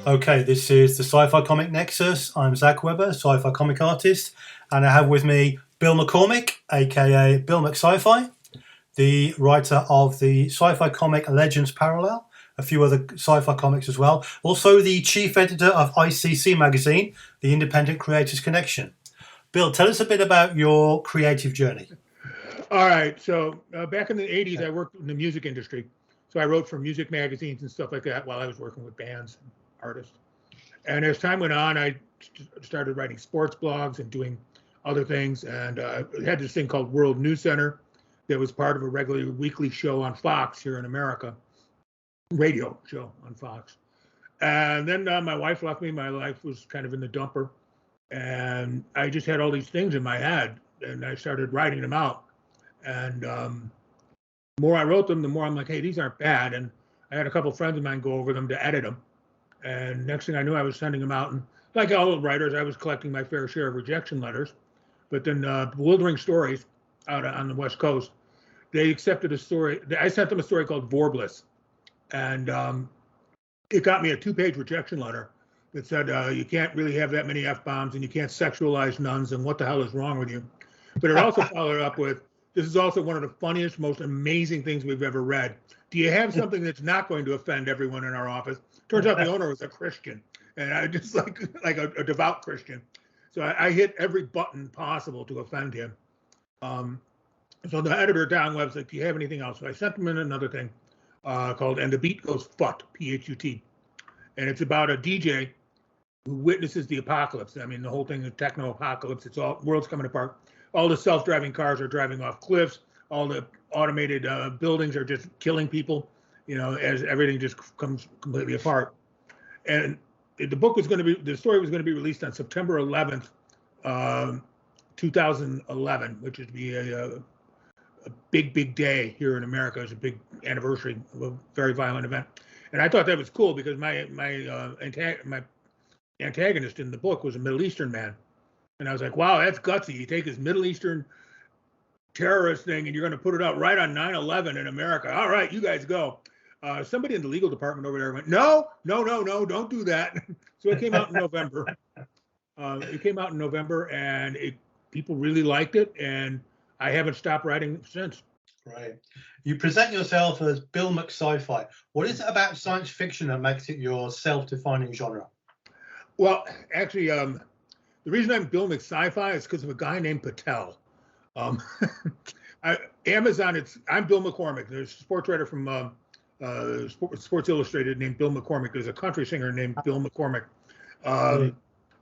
Okay, this is the Sci-Fi Comic Nexus. I'm Zach Webber, Sci-Fi Comic Artist, and I have with me Bill McCormick, aka Bill McSci-Fi, the writer of the Sci-Fi Comic Legends Parallel, a few other sci-fi comics as well. Also the chief editor of ICC Magazine, the Independent Creators Connection. Bill, tell us a bit about your creative journey. All right. So back in the 80s, I worked in the music industry. So I wrote for music magazines and stuff like that while I was working with bands and artists. And as time went on, I started writing sports blogs and doing other things. And I had this thing called World News Center that was part of a regular weekly show on Fox here in America, radio show on Fox. And then my wife left me. My life was kind of in the dumper. And I just had all these things in my head. And I started writing them out. And the more I wrote them, the more I'm like, hey, these aren't bad. And I had a couple of friends of mine go over them to edit them. And next thing I knew, I was sending them out. And like all writers, I was collecting my fair share of rejection letters. But then Bewildering Stories out on the West Coast, they accepted a story. I sent them a story called Vorbliss. And it got me a 2-page rejection letter that said, you can't really have that many F-bombs and you can't sexualize nuns and what the hell is wrong with you? But it also followed up with, this is also one of the funniest, most amazing things we've ever read. Do you have something that's not going to offend everyone in our office? Turns out the owner was a Christian, and I just like a devout Christian. So I hit every button possible to offend him. So the editor down was like, do you have anything else? So I sent him in another thing called And the Beat Goes Phut, P-H-U-T. And it's about a DJ who witnesses the apocalypse. I mean, the whole thing is techno-apocalypse. It's all, world's coming apart. All the self-driving cars are driving off cliffs. All the automated buildings are just killing people, you know, as everything just comes completely apart. And the book was going to be, the story was going to be released on September 11th, 2011, which would be a big day here in America. It's a big anniversary of a very violent event. And I thought that was cool because my antagonist in the book was a Middle Eastern man. And I was like, wow, that's gutsy. You take this Middle Eastern terrorist thing and you're going to put it out right on 9/11 in America. All right, you guys go. Somebody in the legal department over there went, no, don't do that. So it came out in November. And people really liked it. And I haven't stopped writing since. Right. You present yourself as Bill McSci-Fi. What is it about science fiction that makes it your self-defining genre? Well, actually, the reason I'm Bill McSci-Fi is because of a guy named Patel. Amazon, I'm Bill McCormick. There's a sports writer from Sports Illustrated named Bill McCormick. There's a country singer named Bill McCormick.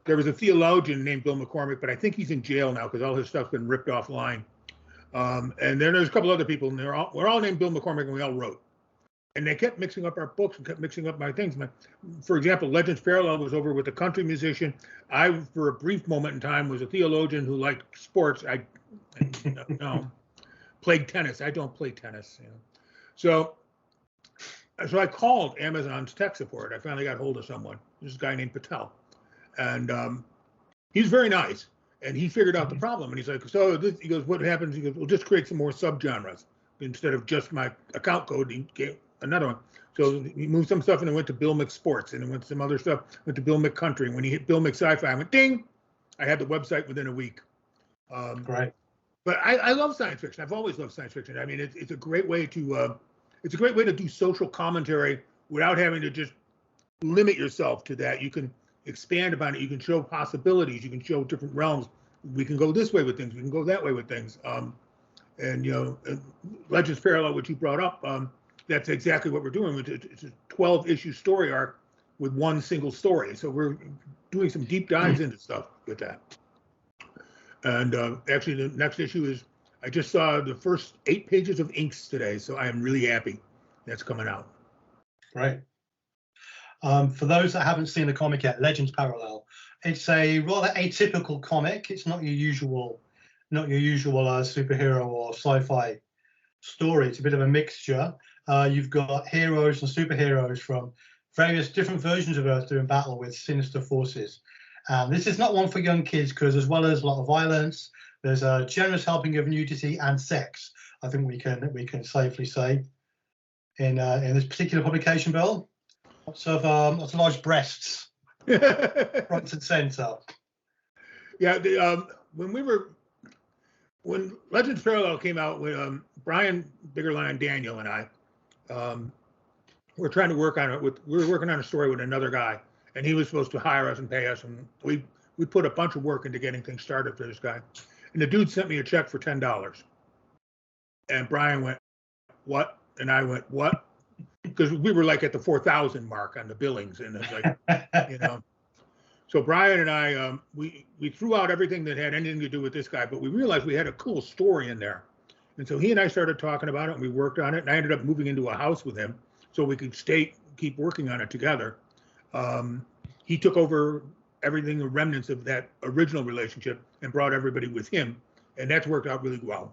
There was a theologian named Bill McCormick, but I think he's in jail now because all his stuff's been ripped offline. And then there's a couple other people, and we're all named Bill McCormick, and we all wrote. And they kept mixing up our books and kept mixing up my things. For example, Legends Parallel was over with a country musician. I, for a brief moment in time, was a theologian who liked sports. I played tennis. I don't play tennis. You know. So I called Amazon's tech support. I finally got hold of someone. This guy named Patel. And he's very nice. And he figured out the problem. And he's like, he goes, what happens? He goes, we'll just create some more subgenres. Instead of just my account code, he gave another one. So he moved some stuff and it went to Bill McSports, and it went to some other stuff, went to Bill McCountry. And when he hit Bill McSci-Fi, I went ding. I had the website within a week. Right. But I love science fiction. I've always loved science fiction. I mean, it's a great way to do social commentary without having to just limit yourself to that. You can expand upon it. You can show possibilities. You can show different realms. We can go this way with things. We can go that way with things. And you know, Legends Parallel, which you brought up, that's exactly what we're doing. It's a 12-issue story arc with one single story. So we're doing some deep dives into stuff with that. And actually, the next issue is, I just saw the first 8 pages of inks today, so I am really happy that's coming out. Right. For those that haven't seen the comic yet, Legends Parallel, it's a rather atypical comic. It's not your usual superhero or sci-fi story. It's a bit of a mixture. You've got heroes and superheroes from various different versions of Earth doing battle with sinister forces. This is not one for young kids because, as well as a lot of violence, there's a generous helping of nudity and sex. I think we can safely say in this particular publication, Bill. Lots of large breasts, front and center. Yeah, when Legends Parallel came out, when Brian Biggerline, Daniel, and I were trying to work on it. We were working on a story with another guy, and he was supposed to hire us and pay us, and we put a bunch of work into getting things started for this guy. And the dude sent me a check for $10, and Brian went, "What?" And I went, "What?" Because we were like at the 4,000 mark on the billings, and it's like, So Brian and I, we threw out everything that had anything to do with this guy, but we realized we had a cool story in there. And so he and I started talking about it, and we worked on it, and I ended up moving into a house with him so we could keep working on it together. He took over everything, the remnants of that original relationship, and brought everybody with him, and that's worked out really well.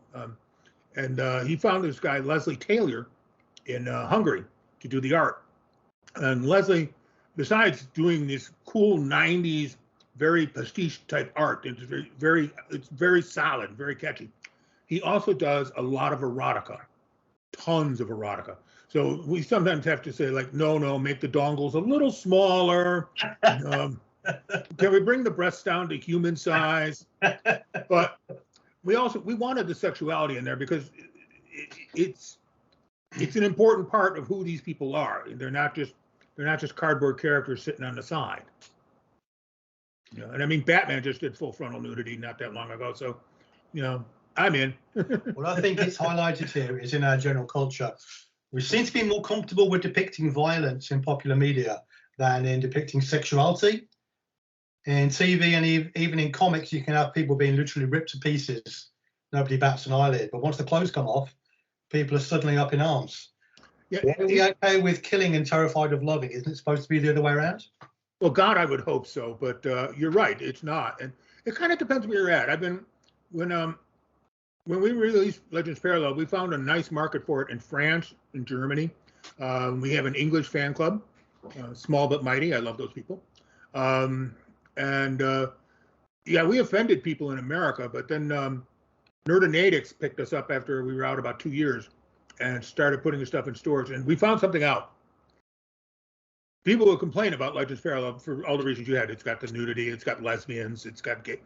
And he found this guy, Leslie Taylor, in Hungary to do the art. And Leslie, besides doing this cool 90s, very pastiche type art, it's very solid, very catchy. He also does a lot of erotica, tons of erotica. So we sometimes have to say, like, no, make the dongles a little smaller. Can we bring the breasts down to human size? But we wanted the sexuality in there because it's an important part of who these people are. They're not just cardboard characters sitting on the side. And I mean, Batman just did full frontal nudity not that long ago, so I'm in. What I think it's highlighted here is in our general culture, we seem to be more comfortable with depicting violence in popular media than in depicting sexuality. In TV and even in comics, you can have people being literally ripped to pieces. Nobody bats an eyelid, but once the clothes come off, people are suddenly up in arms. Yeah, are we okay with killing and terrified of loving? Isn't it supposed to be the other way around? Well, God, I would hope so, but you're right, it's not. And it kind of depends where you're at. When we released Legends Parallel, we found a nice market for it in France and Germany. We have an English fan club, small but mighty. I love those people. We offended people in America, but then Nerdonatics picked us up after we were out about 2 years and started putting the stuff in stores. And we found something out. People will complain about Legends Parallel for all the reasons you had. It's got the nudity, it's got lesbians, it's got gay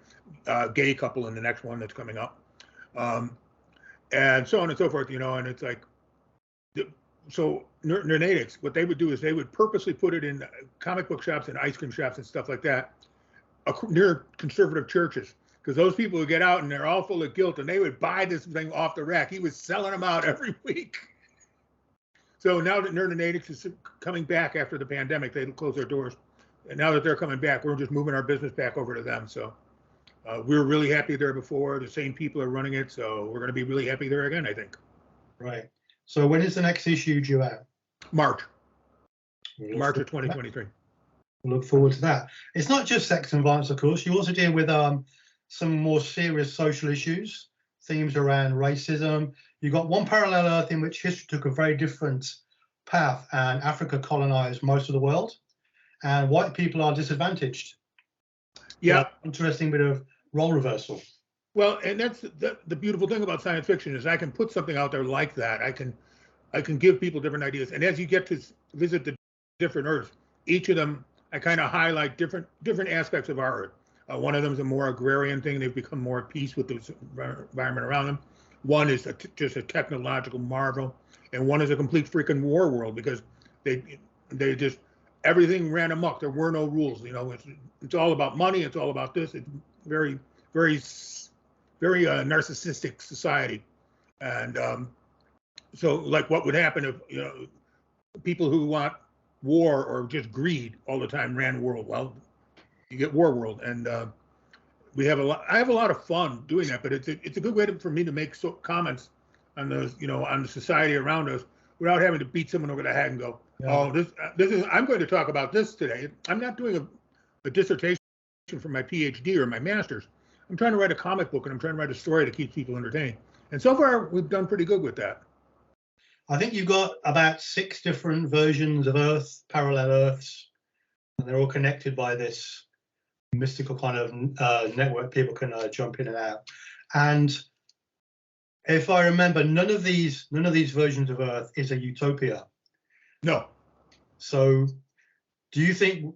couple in the next one that's coming up. And so on and so forth, and it's like, so Nerdonatics, what they would do is they would purposely put it in comic book shops and ice cream shops and stuff like that, near conservative churches, because those people would get out and they're all full of guilt, and they would buy this thing off the rack. He was selling them out every week. So now that Nerdonatics is coming back after the pandemic, they closed their doors. And now that they're coming back, we're just moving our business back over to them. So we were really happy there before. The same people are running it. So we're going to be really happy there again, I think. Right. So when is the next issue due out? March of 2023. We'll look forward to that. It's not just sex and violence, of course. You also deal with some more serious social issues, themes around racism. You've got one parallel Earth in which history took a very different path, and Africa colonized most of the world, and white people are disadvantaged. Yeah. Interesting bit of role reversal. Well, and that's the beautiful thing about science fiction is I can put something out there like that. I can give people different ideas. And as you get to visit the different Earths, each of them, I kind of highlight different aspects of our Earth. One of them is a more agrarian thing. They've become more at peace with the environment around them. One is just a technological marvel, and one is a complete freaking war world because they just, everything ran amok. There were no rules. It's all about money. It's all about this. It's very, very, very narcissistic society. And so, like, what would happen if people who want war or just greed all the time ran world? Well, you get war world, and I have a lot of fun doing that, but it's a good way for me to make comments on those, on the society around us without having to beat someone over the head and go, oh, this is, I'm going to talk about this today. I'm not doing a dissertation for my PhD or my master's. I'm trying to write a comic book, and I'm trying to write a story that keeps people entertained. And so far, we've done pretty good with that. I think you've got about 6 different versions of Earth, parallel Earths, and they're all connected by this mystical kind of network. People can jump in and out. And if I remember, none of these versions of Earth is a utopia. No. So Do you think?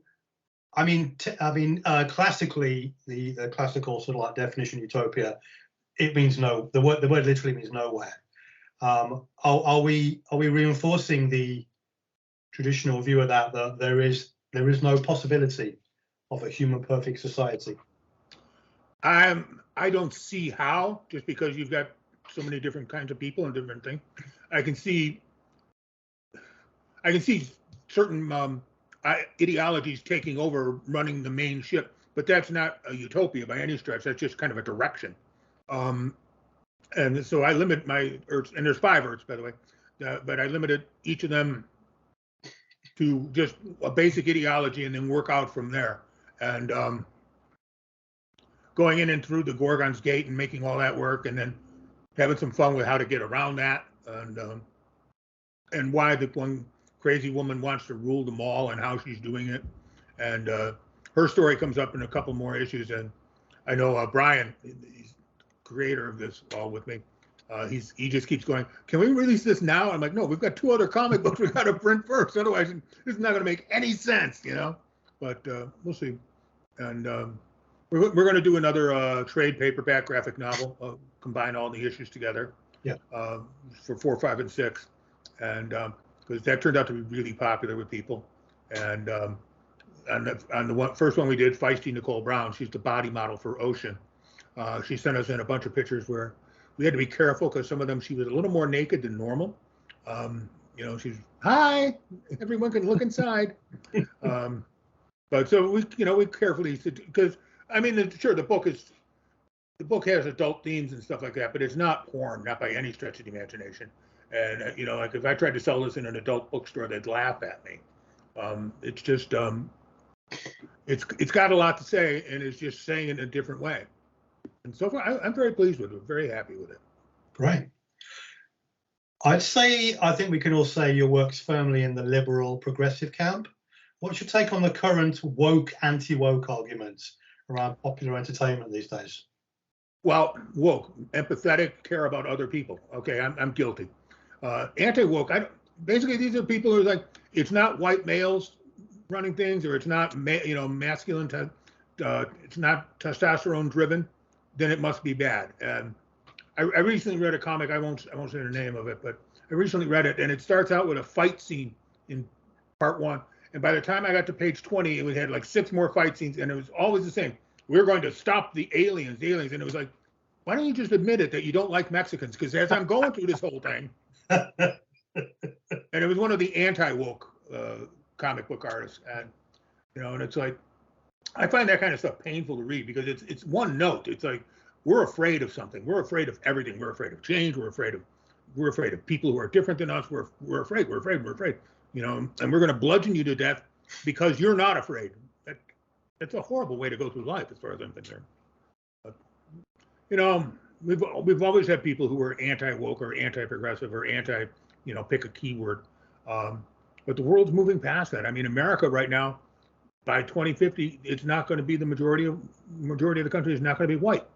Classically, the classical sort of like definition utopia, it means no. The word literally means nowhere. Are we reinforcing the traditional view of that there is no possibility of a human perfect society? I don't see how, just because you've got so many different kinds of people and different things. I can see certain ideologies taking over running the main ship, but that's not a utopia by any stretch. That's just kind of a direction. And so I limit my Earths, and there's 5 Earths, by the way, but I limited each of them to just a basic ideology and then work out from there. And going in and through the Gorgon's Gate and making all that work, and then having some fun with how to get around that, and why the one crazy woman wants to rule them all and how she's doing it. And her story comes up in a couple more issues. And I know Brian, he's creator of this all with me. He just keeps going, can we release this now? I'm like, no, we've got 2 other comic books we got to print first. Otherwise, this is not going to make any sense, you know? But we'll see. And we're going to do another trade paperback graphic novel, combine all the issues together. Yeah. For 4, 5, and 6. And because that turned out to be really popular with people. And on the first one we did, Feisty Nicole Brown, she's the body model for Ocean. She sent us in a bunch of pictures where we had to be careful because some of them she was a little more naked than normal. You know, she's, hi, everyone can look inside. But so we carefully, because I mean, sure, the book has adult themes and stuff like that, but it's not porn, not by any stretch of the imagination. And you know, like if I tried to sell this in an adult bookstore, they'd laugh at me. It's just, it's got a lot to say, and it's just saying it in a different way. And so far, I'm very pleased with it. Very happy with it. Great. I think we can all say your work's firmly in the liberal progressive camp. What's your take on the current woke, anti-woke arguments around popular entertainment these days? Well, woke, empathetic, care about other people. Okay, I'm guilty. Anti-woke, basically these are people who are like, it's not white males running things, or it's not masculine, it's not testosterone driven, then it must be bad. And I recently read a comic, I won't say the name of it, but I recently read it, and it starts out with a fight scene in part 1. And by the time I got to page 20, it had like 6 more fight scenes, and it was always the same. We're going to stop the aliens. And it was like, why don't you just admit it that you don't like Mexicans? Because as I'm going through this whole thing, and it was one of the anti-woke comic book artists, and and it's like, I find that kind of stuff painful to read because it's one note. It's like, we're afraid of something. We're afraid of everything. We're afraid of change. We're afraid of people who are different than us. We're afraid. We're afraid. We're afraid. And we're going to bludgeon you to death because you're not afraid. That's a horrible way to go through life, as far as I'm concerned. But, we've always had people who were anti-woke or anti-progressive or anti, pick a keyword. But the world's moving past that. I mean, America right now, by 2050, it's not going to be the majority of the country is not going to be white.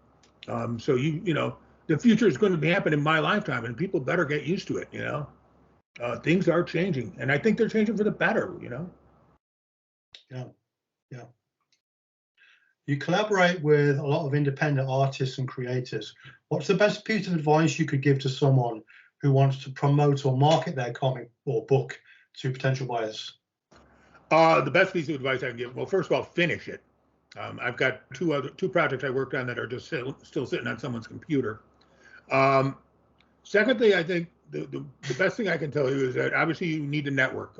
So the future is going to be happening in my lifetime, and people better get used to it. Things are changing, and I think they're changing for the better. Yeah. You collaborate with a lot of independent artists and creators. What's the best piece of advice you could give to someone who wants to promote or market their comic or book to potential buyers? The best piece of advice I can give, well, first of all, finish it. I've got two projects I worked on that are just still sitting on someone's computer. Secondly, I think the best thing I can tell you is that obviously you need to network.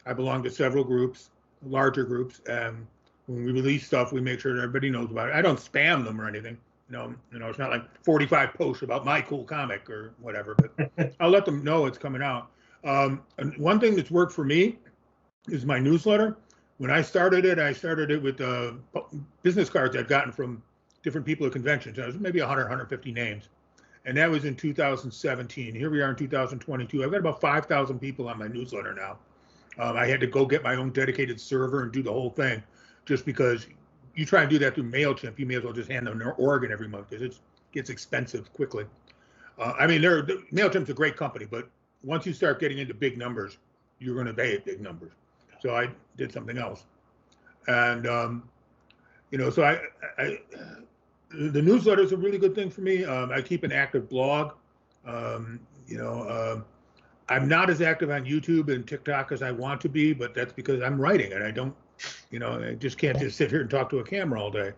I belong to several groups, larger groups, and when we release stuff, we make sure that everybody knows about it. I don't spam them or anything. It's not like 45 posts about my cool comic or whatever, but I'll let them know it's coming out. And one thing that's worked for me is my newsletter. When I started it with business cards I'd gotten from different people at conventions. It was maybe 100, 150 names. And that was in 2017. Here we are in 2022. I've got about 5,000 people on my newsletter now. I had to go get my own dedicated server and do the whole thing, just because you try and do that through MailChimp, you may as well just hand them an organ every month because it gets expensive quickly. MailChimp's a great company, but once you start getting into big numbers, you're going to pay at big numbers. So I did something else. And, so the newsletter is a really good thing for me. I keep an active blog. I'm not as active on YouTube and TikTok as I want to be, but that's because I'm writing and I don't, I just can't just sit here and talk to a camera all day.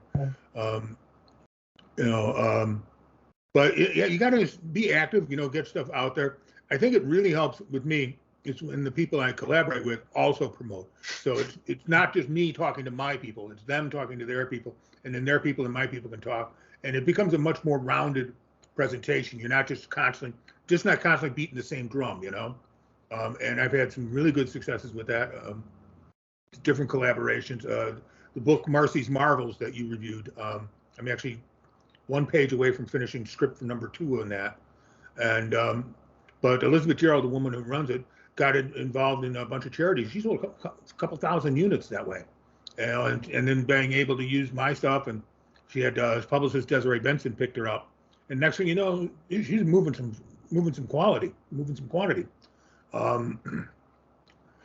But yeah, you got to be active, get stuff out there. I think it really helps with me. It's when the people I collaborate with also promote. So it's not just me talking to my people, it's them talking to their people, and then their people and my people can talk. And it becomes a much more rounded presentation. You're not just constantly beating the same drum, and I've had some really good successes with that. Different collaborations. The book Marcy's Marvels that you reviewed, I'm actually one page away from finishing script for number 2 on that. And but Elizabeth Gerald, the woman who runs it, got involved in a bunch of charities. She sold a couple thousand units that way, and then being able to use my stuff. And she had his publicist Desiree Benson picked her up, and next thing you know, she's moving some quantity.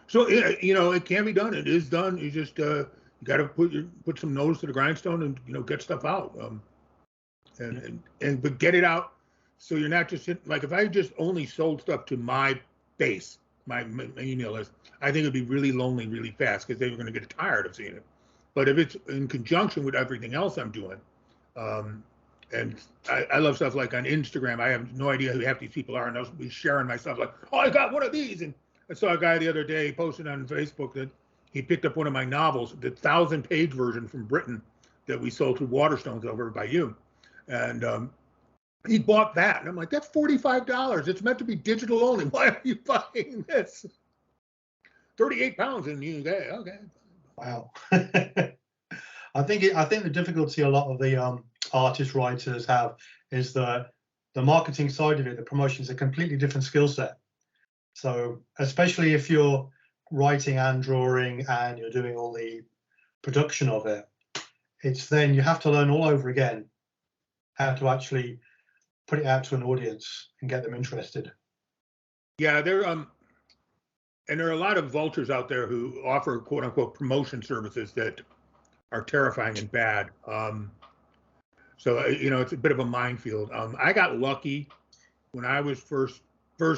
So it can be done. It is done. You just you got to put some nose to the grindstone and get stuff out. But get it out so you're not just like, if I just only sold stuff to my base, my email list, I think it'd be really lonely really fast because they were going to get tired of seeing it. But if it's in conjunction with everything else I'm doing, and I love stuff like on Instagram, I have no idea who half these people are, and they'll be sharing my stuff like, oh, I got one of these. And I saw a guy the other day posted on Facebook that he picked up one of my novels, the 1,000-page version from Britain that we sold to Waterstones over by you. And he bought that. And I'm like, that's $45. It's meant to be digital only. Why are you buying this? 38 pounds in the UK. Okay. Wow. I think the difficulty a lot of the artist writers have is that the marketing side of it, the promotion, is a completely different skill set. So especially if you're writing and drawing and you're doing all the production of it, it's then you have to learn all over again how to actually put it out to an audience and get them interested. Yeah, there are a lot of vultures out there who offer quote unquote promotion services that are terrifying and bad. So it's a bit of a minefield. I got lucky when I was first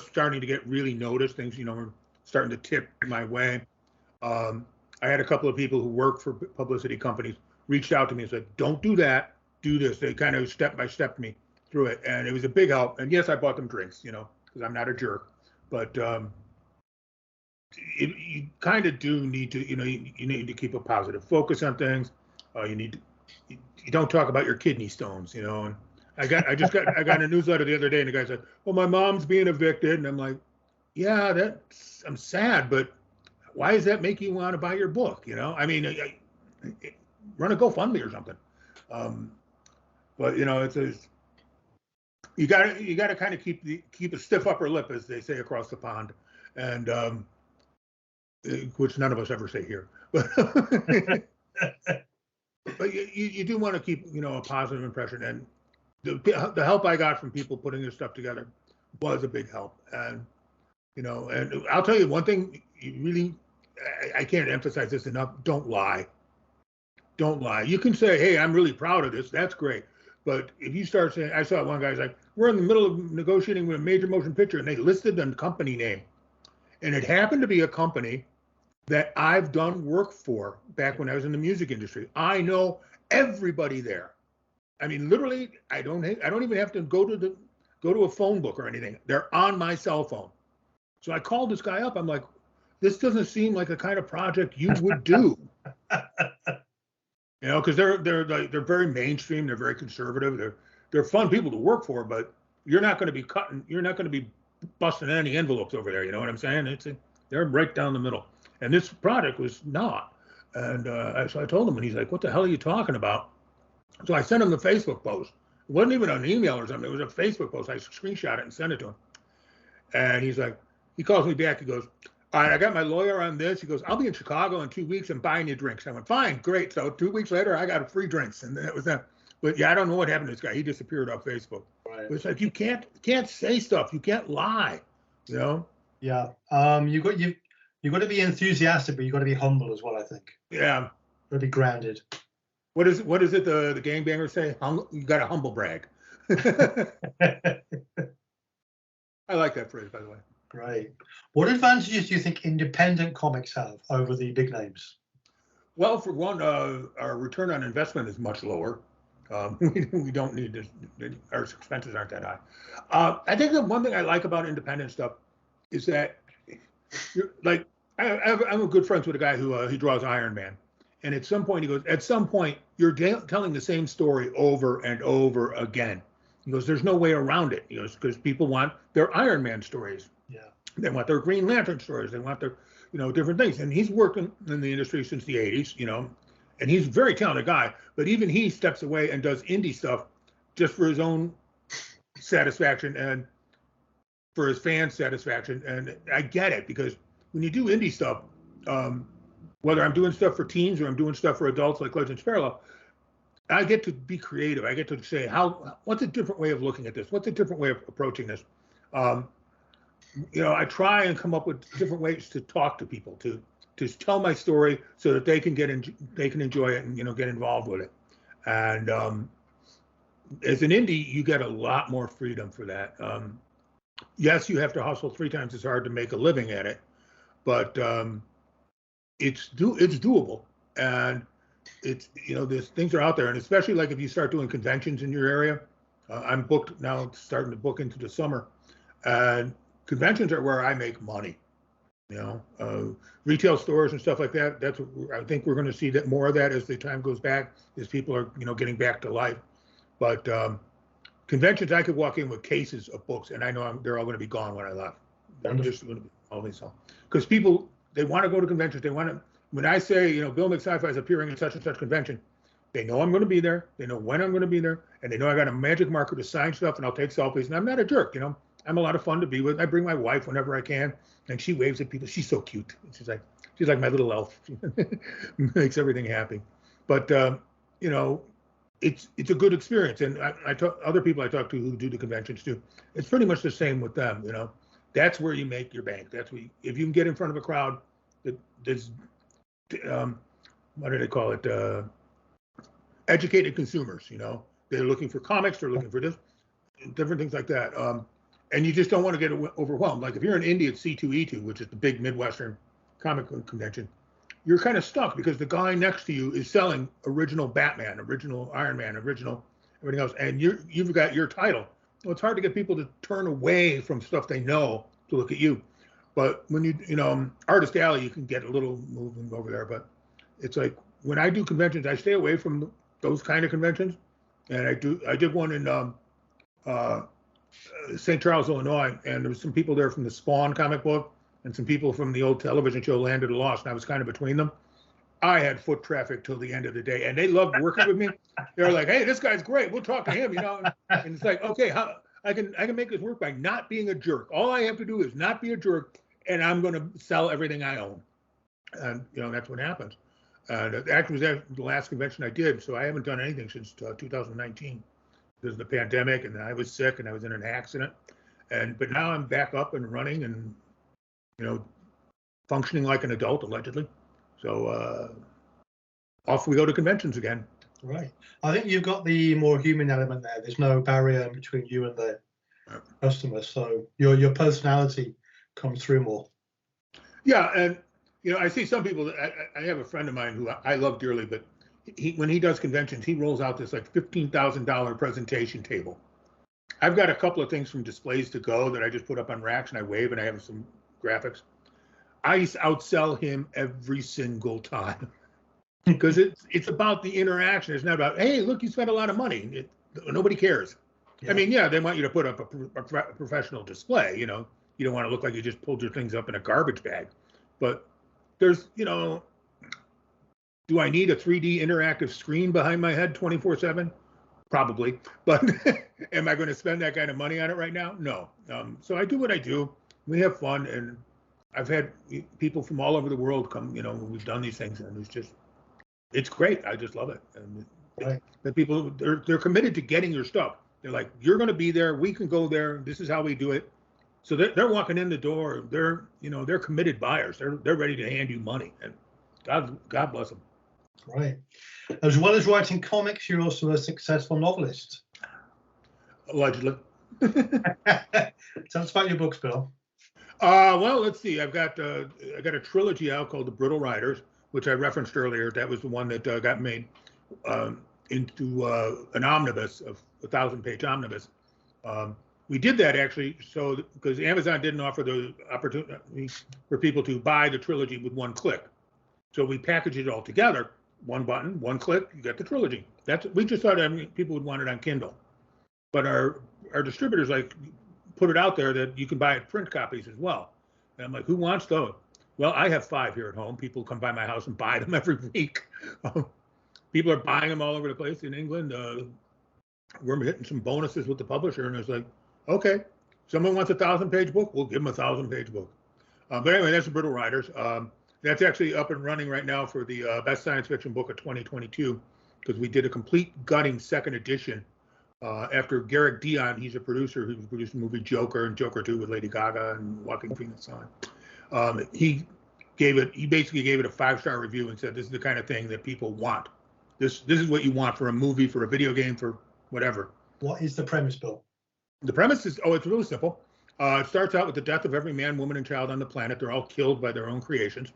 starting to get really noticed. Things were starting to tip my way. I had a couple of people who work for publicity companies reached out to me and said, "Don't do that. Do this." They kind of step by step me through it, and it was a big help. And yes, I bought them drinks, because I'm not a jerk. But you kind of do need to, you need to keep a positive focus on things. You don't talk about your kidney stones, And I got a newsletter the other day, and the guy said, "Well, my mom's being evicted," and I'm like, "Yeah, I'm sad, but why does that make you want to buy your book?" I mean, run a GoFundMe or something. But you got to kind of keep a stiff upper lip, as they say across the pond, and which none of us ever say here. But you do want to keep a positive impression, and the help I got from people putting this stuff together was a big help. And and I'll tell you one thing, I can't emphasize this enough: don't lie. Don't lie. You can say, "Hey, I'm really proud of this." That's great. But if you start saying, I saw one guy's like, "We're in the middle of negotiating with a major motion picture," and they listed the company name, and it happened to be a company that I've done work for back when I was in the music industry. I know everybody there. I mean, literally, I don't even have to go to a phone book or anything. They're on my cell phone. So I called this guy up. I'm like, "This doesn't seem like the kind of project you would do." Because they're very mainstream. They're very conservative. They're fun people to work for, but you're not going to be busting any envelopes over there. You know what I'm saying? They're right down the middle. And this product was not. And so I told him, and he's like, "What the hell are you talking about?" So I sent him the Facebook post. It wasn't even an email or something. It was a Facebook post. I screenshot it and sent it to him. And he's like, he calls me back. He goes, "All right, I got my lawyer on this." He goes, "I'll be in Chicago in 2 weeks and buying you drinks." I went, "Fine, great." So 2 weeks later, I got free drinks, and that was that. But yeah, I don't know what happened to this guy. He disappeared off Facebook. Right. But it's like you can't say stuff. You can't lie. Yeah. You've got to be enthusiastic, but you've got to be humble as well, I think. Yeah. You've got to be grounded. What is it the gangbangers say? You got to humble brag. I like that phrase, by the way. Great. What advantages do you think independent comics have over the big names? Well, for one, our return on investment is much lower. We don't need to, our expenses aren't that high. I think the one thing I like about independent stuff is that, I'm good friends with a guy who he draws Iron Man. And at some point, he goes, at some point, you're telling the same story over and over again. He goes, there's no way around it. He goes, because people want their Iron Man stories. Yeah. They want their Green Lantern stories. They want their, different things. And he's working in the industry since the 80s, and he's a very talented guy. But even he steps away and does indie stuff just for his own satisfaction and for his fans' satisfaction. And I get it, because when you do indie stuff, whether I'm doing stuff for teens or I'm doing stuff for adults like Legends Parallel, I get to be creative. I get to say, what's a different way of looking at this? What's a different way of approaching this? I try and come up with different ways to talk to people, to tell my story so that they can enjoy it and get involved with it. And as an indie, you get a lot more freedom for that. Yes, you have to hustle 3 times as hard to make a living at it, but it's doable, and it's these things are out there, and especially like if you start doing conventions in your area. I'm booked now, starting to book into the summer, and conventions are where I make money. Retail stores and stuff like that. That's what I think we're going to see that more of that as the time goes back, as people are getting back to life. But conventions, I could walk in with cases of books, and I know they're all going to be gone when I left. They're just going to be always so, because people, they want to go to conventions. They want to. When I say, Bill McSci-Fi is appearing at such and such convention, they know I'm going to be there. They know when I'm going to be there, and they know I got a magic marker to sign stuff, and I'll take selfies. And I'm not a jerk, I'm a lot of fun to be with. I bring my wife whenever I can, and she waves at people. She's so cute. She's like my little elf. She makes everything happy. But it's a good experience. And I talk other people I talk to who do the conventions too. It's pretty much the same with them. That's where you make your bank. That's where if you can get in front of a crowd that's what do they call it? Educated consumers. They're looking for comics. They're looking for different things like that. And you just don't want to get overwhelmed. Like if you're in India at C2E2, which is the big Midwestern comic convention, you're kind of stuck because the guy next to you is selling original Batman, original Iron Man, original everything else, and you've got your title. Well, it's hard to get people to turn away from stuff they know to look at you. But when Artist Alley, you can get a little movement over there. But it's like when I do conventions, I stay away from those kind of conventions. And I did one in St. Charles, Illinois, and there was some people there from the Spawn comic book and some people from the old television show Land of the Lost, and I was kind of between them. I had foot traffic till the end of the day, and they loved working with me. They were like, "Hey, this guy's great. We'll talk to him," And it's like, okay, how I can make this work by not being a jerk. All I have to do is not be a jerk, and I'm going to sell everything I own. And that's what happens. That actually was the last convention I did, so I haven't done anything since 2019. Because of the pandemic, and I was sick, and I was in an accident, but now I'm back up and running, and functioning like an adult allegedly. So off we go to conventions again. Right. I think you've got the more human element there. There's no barrier between you and the customer, so your personality comes through more. Yeah, and I see some people. I have a friend of mine who I love dearly, but when he does conventions, he rolls out this like $15,000 presentation table. I've got a couple of things from Displays to Go that I just put up on racks, and I wave, and I have some graphics. I outsell him every single time because it's about the interaction. It's not about, hey, look, you spent a lot of money. Nobody cares. Yeah. I mean, yeah, they want you to put up a professional display. You don't want to look like you just pulled your things up in a garbage bag. But there's, do I need a 3D interactive screen behind my head 24/7? Probably. But am I going to spend that kind of money on it right now? No. So I do what I do. We have fun, and I've had people from all over the world come. We've done these things, and it's great. I just love it. And right. The people, they're committed to getting your stuff. They're like, you're going to be there. We can go there. This is how we do it. So they're walking in the door. They're committed buyers. They're ready to hand you money, and God bless them. Right. As well as writing comics, you're also a successful novelist. Allegedly. Tell us about your books, Bill. Well, let's see. I got a trilogy out called The Brittle Riders, which I referenced earlier. That was the one that got made into an omnibus, of 1,000-page omnibus. We did that actually because Amazon didn't offer the opportunity for people to buy the trilogy with one click. So we packaged it all together, one button, one click, you get the trilogy. We just thought people would want it on Kindle. But our distributors put it out there that you can buy it print copies as well. And I'm like, who wants those? Well, I have 5 here at home. People come by my house and buy them every week. People are buying them all over the place in England. We're hitting some bonuses with the publisher, and it's like, okay, someone wants a 1,000-page book, we'll give them a 1,000-page book. But anyway, that's The Brittle Riders. That's actually up and running right now for the best science fiction book of 2022, because we did a complete gutting second edition after Garrick Dion. He's a producer who produced the movie Joker and Joker 2 with Lady Gaga and Joaquin Phoenix on. He basically gave it a 5-star review and said, this is the kind of thing that people want. This is what you want for a movie, for a video game, for whatever. What is the premise, Bill? The premise is, it's really simple. It starts out with the death of every man, woman, and child on the planet. They're all killed by their own creations.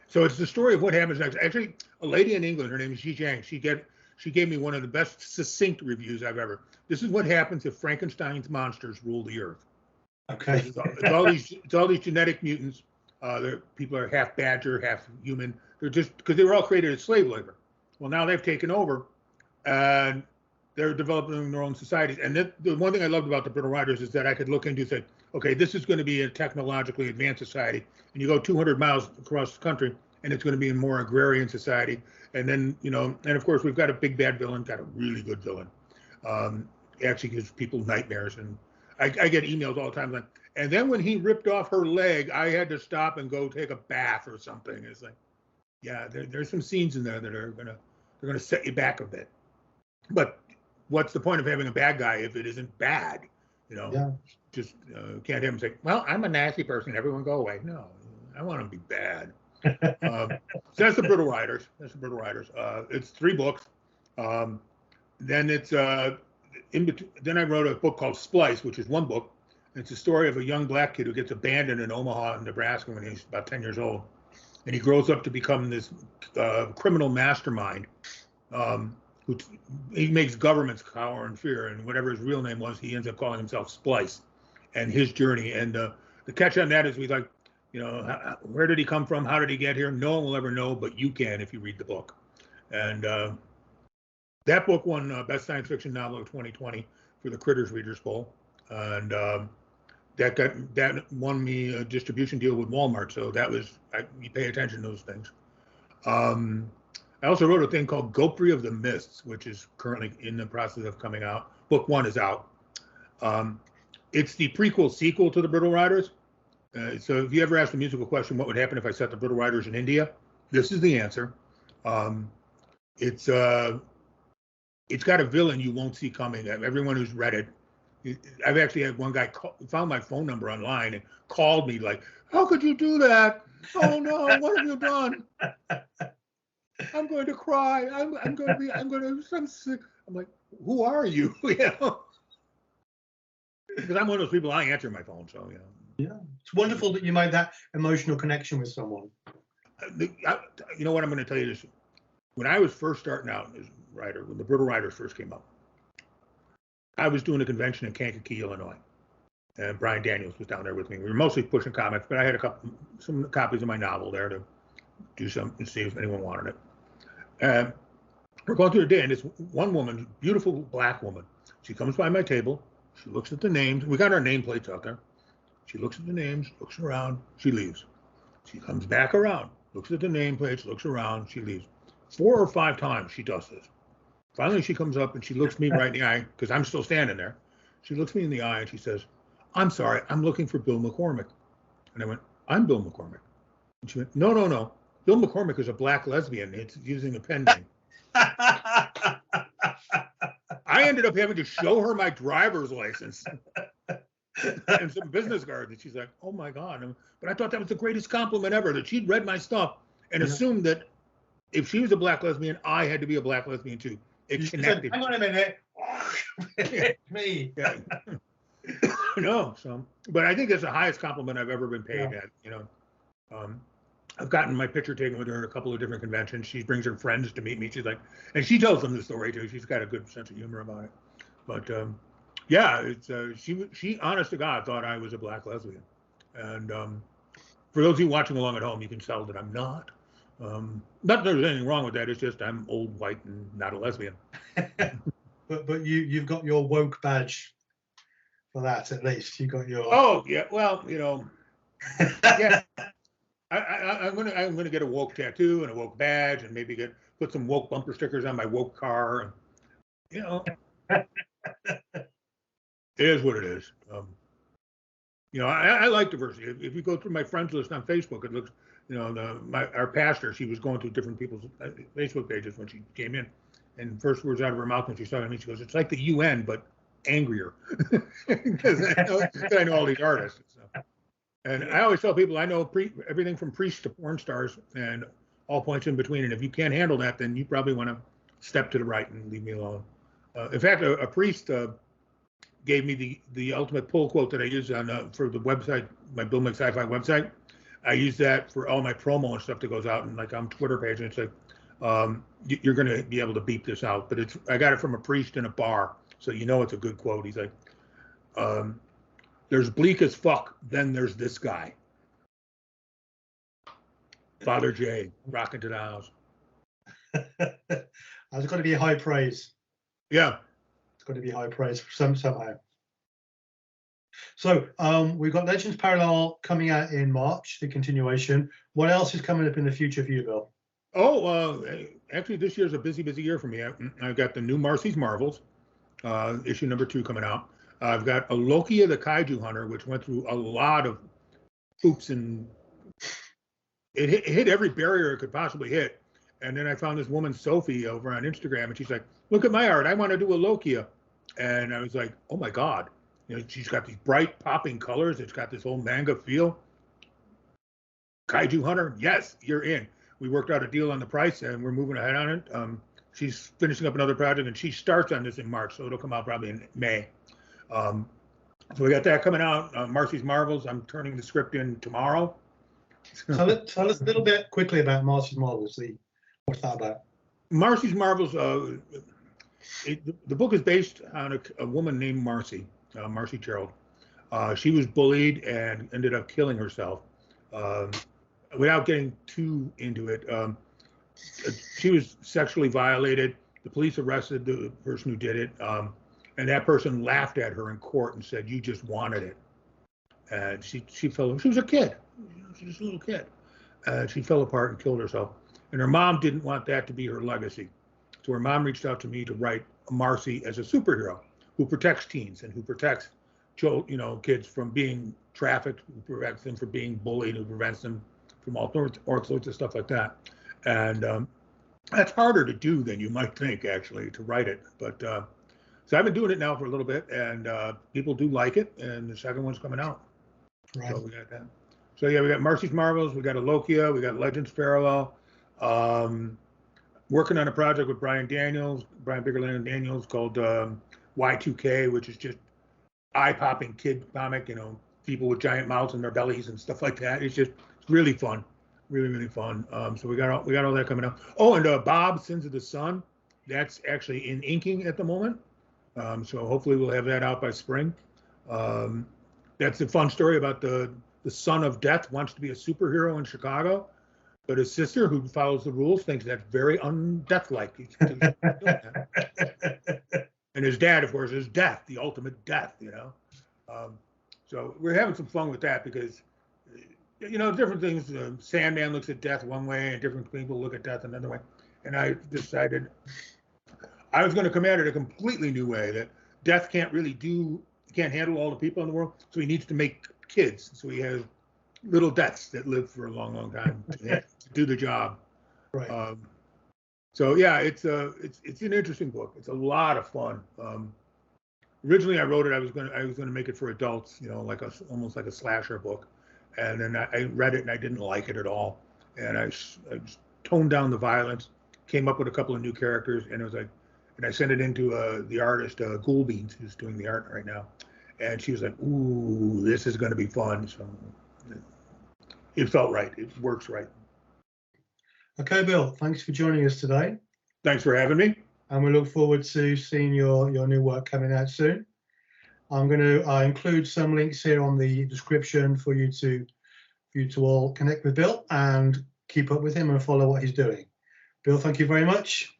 So it's the story of what happens next. Actually, a lady in England, her name is Xi Jiang, she gave me one of the best succinct reviews I've ever. This is what happens if Frankenstein's monsters rule the earth. Okay. It's all these genetic mutants. People are half badger, half human. They're just because they were all created as slave labor. Well, now they've taken over, and they're developing their own societies. And the one thing I loved about The Brittle Riders is that I could look into and say, okay, this is going to be a technologically advanced society, and you go 200 miles across the country, and it's going to be a more agrarian society. And then, and of course, we've got a big bad villain, got a really good villain. Actually gives people nightmares. And I get emails all the time like, and then when he ripped off her leg, I had to stop and go take a bath or something. It's like, yeah, there's some scenes in there that are gonna set you back a bit. But what's the point of having a bad guy if it isn't bad? Yeah. Just can't have him say, well, I'm a nasty person, everyone go away. No, I want him to be bad. So that's The Brittle Riders. It's 3 books. Then it's then I wrote a book called Splice, which is 1 book. It's a story of a young black kid who gets abandoned in Omaha, Nebraska, when he's about 10 years old, and he grows up to become this criminal mastermind. He makes governments cower in fear, and whatever his real name was, he ends up calling himself Splice, and his journey. And the catch on that is where did he come from? How did he get here? No one will ever know, but you can if you read the book. And that book won Best Science Fiction Novel of 2020 for the Critters Readers Poll. And that won me a distribution deal with Walmart. So that was, you pay attention to those things. I also wrote a thing called Gopri of the Mists, which is currently in the process of coming out. Book 1 is out. It's the prequel sequel to The Brittle Riders. So if you ever ask the musical question, what would happen if I set The Brittle Riders in India? This is the answer. It's got a villain you won't see coming. Everyone who's read it, I've actually had one guy found my phone number online and called me like, how could you do that? Oh no, what have you done? I'm going to cry. I'm sick. I'm like, who are you? Because I'm one of those people, I answer my phone. So, Yeah, it's wonderful that you made that emotional connection with someone. You know what, I'm going to tell you this. When I was first starting out as a writer, when The Brittle Riders first came out, I was doing a convention in Kankakee, Illinois. And Brian Daniels was down there with me. We were mostly pushing comics, but I had some copies of my novel there to do some and see if anyone wanted it. And we're going through the day, and this one woman, beautiful black woman, she comes by my table. She looks at the names. We got our nameplates out there. She looks at the names, looks around, she leaves. She comes back around, looks at the nameplates, looks around, she leaves. 4 or 5 times she does this. Finally, she comes up and she looks me right in the eye, because I'm still standing there. She looks me in the eye and she says, I'm sorry, I'm looking for Bill McCormick. And I went, I'm Bill McCormick. And she went, no. Bill McCormick is a black lesbian. It's using a pen name. I ended up having to show her my driver's license. and some business cards. And she's like, oh my God. But I thought that was the greatest compliment ever, that she'd read my stuff and assumed that if she was a black lesbian, I had to be a black lesbian too. It connected. Hang on a minute. It's me. Yeah. No, so, but I think it's the highest compliment I've ever been paid at, you know. I've gotten my picture taken with her at a couple of different conventions. She brings her friends to meet me. She's like, and she tells them the story too. She's got a good sense of humor about it. But yeah, it's she honest to God thought I was a black lesbian. And for those of you watching along at home, you can tell that I'm not. Not that there's anything wrong with that. It's just I'm old, white, and not a lesbian. but you've got your woke badge for that, at least. You got your. Oh yeah, well, you know, yeah. I'm gonna get a woke tattoo and a woke badge, and maybe put some woke bumper stickers on my woke car, and you know, it is what it is. You know, I like diversity. If you go through my friends list on Facebook, it looks, you know, our pastor, she was going through different people's Facebook pages when she came in, and first words out of her mouth when she saw me, she goes, "It's like the UN, but angrier," because I know all these artists. So. And I always tell people I know everything from priests to porn stars and all points in between. And if you can't handle that, then you probably want to step to the right and leave me alone. In fact, a priest gave me the ultimate pull quote that I use on for the website, my Bill Make Sci-Fi website. I use that for all my promo and stuff that goes out and like on Twitter page. And it's like, you're going to be able to beep this out. But I got it from a priest in a bar, so you know it's a good quote. He's like, there's bleak as fuck, then there's this guy. Father J, rocking to the house. It's got to be high praise. Yeah. It's got to be high praise somehow. So we've got Legends Parallel coming out in March, the continuation. What else is coming up in the future for you, Bill? Oh, actually, this year's a busy year for me. I've got the new Marcy's Marvels, issue number 2 coming out. I've got Alokia the Kaiju Hunter, which went through a lot of hoops, and it hit every barrier it could possibly hit. And then I found this woman, Sophie, over on Instagram, and she's like, look at my art. I want to do Alokia. And I was like, oh, my God. You know, she's got these bright, popping colors. It's got this whole manga feel. Kaiju Hunter, yes, you're in. We worked out a deal on the price, and we're moving ahead on it. She's finishing up another project, and she starts on this in March, so it'll come out probably in May. So we got that coming out. Marcy's Marvels, I'm turning the script in tomorrow. Tell us a little bit quickly about Marcy's Marvels. What's that about? Marcy's Marvels, the book is based on a woman named Marcy, Marcy Gerald. She was bullied and ended up killing herself. Without getting too into it, she was sexually violated. The police arrested the person who did it. And that person laughed at her in court and said, you just wanted it. And she was a kid. She was a little kid. She fell apart and killed herself. And her mom didn't want that to be her legacy. So her mom reached out to me to write Marcy as a superhero who protects teens and who protects, kids from being trafficked, who prevents them from being bullied, who prevents them from all sorts of stuff like that. And that's harder to do than you might think, actually, to write it. But so I've been doing it now for a little bit, and people do like it, and the second one's coming out. Right. So we got that. So yeah, we got Marcy's Marvels, we got Alokia, we got Legends Parallel. Working on a project with Brian Biggerland Daniels called Y2K, which is just eye-popping kid comic, people with giant mouths in their bellies and stuff like that. It's really fun, really fun. So we got all that coming up. Oh, and Bob, Sins of the Sun, that's actually in inking at the moment. So hopefully we'll have that out by spring. That's a fun story about the son of death wants to be a superhero in Chicago, but his sister, who follows the rules, thinks that's very undeath-like. And his dad, of course, is death, the ultimate death, So we're having some fun with that because, different things. Sandman looks at death one way and different people look at death another way. And I decided I was going to come at it a completely new way, that death can't handle all the people in the world, so he needs to make kids. So he has little deaths that live for a long time to do the job. Right. So yeah, it's an interesting book. It's a lot of fun. originally I wrote it. I was gonna make it for adults, you know, like almost like a slasher book. And then I read it and I didn't like it at all. And I just toned down the violence, came up with a couple of new characters, and it was like, and I sent it into the artist Ghoulbeans, who's doing the art right now, and she was like, "Ooh, this is going to be fun." So it felt right. It works right. Okay, Bill, thanks for joining us today. Thanks for having me. And we look forward to seeing your new work coming out soon. I'm going to include some links here on the description for you to all connect with Bill and keep up with him and follow what he's doing. Bill, thank you very much.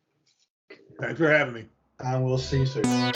Thanks for having me. And we'll see you soon.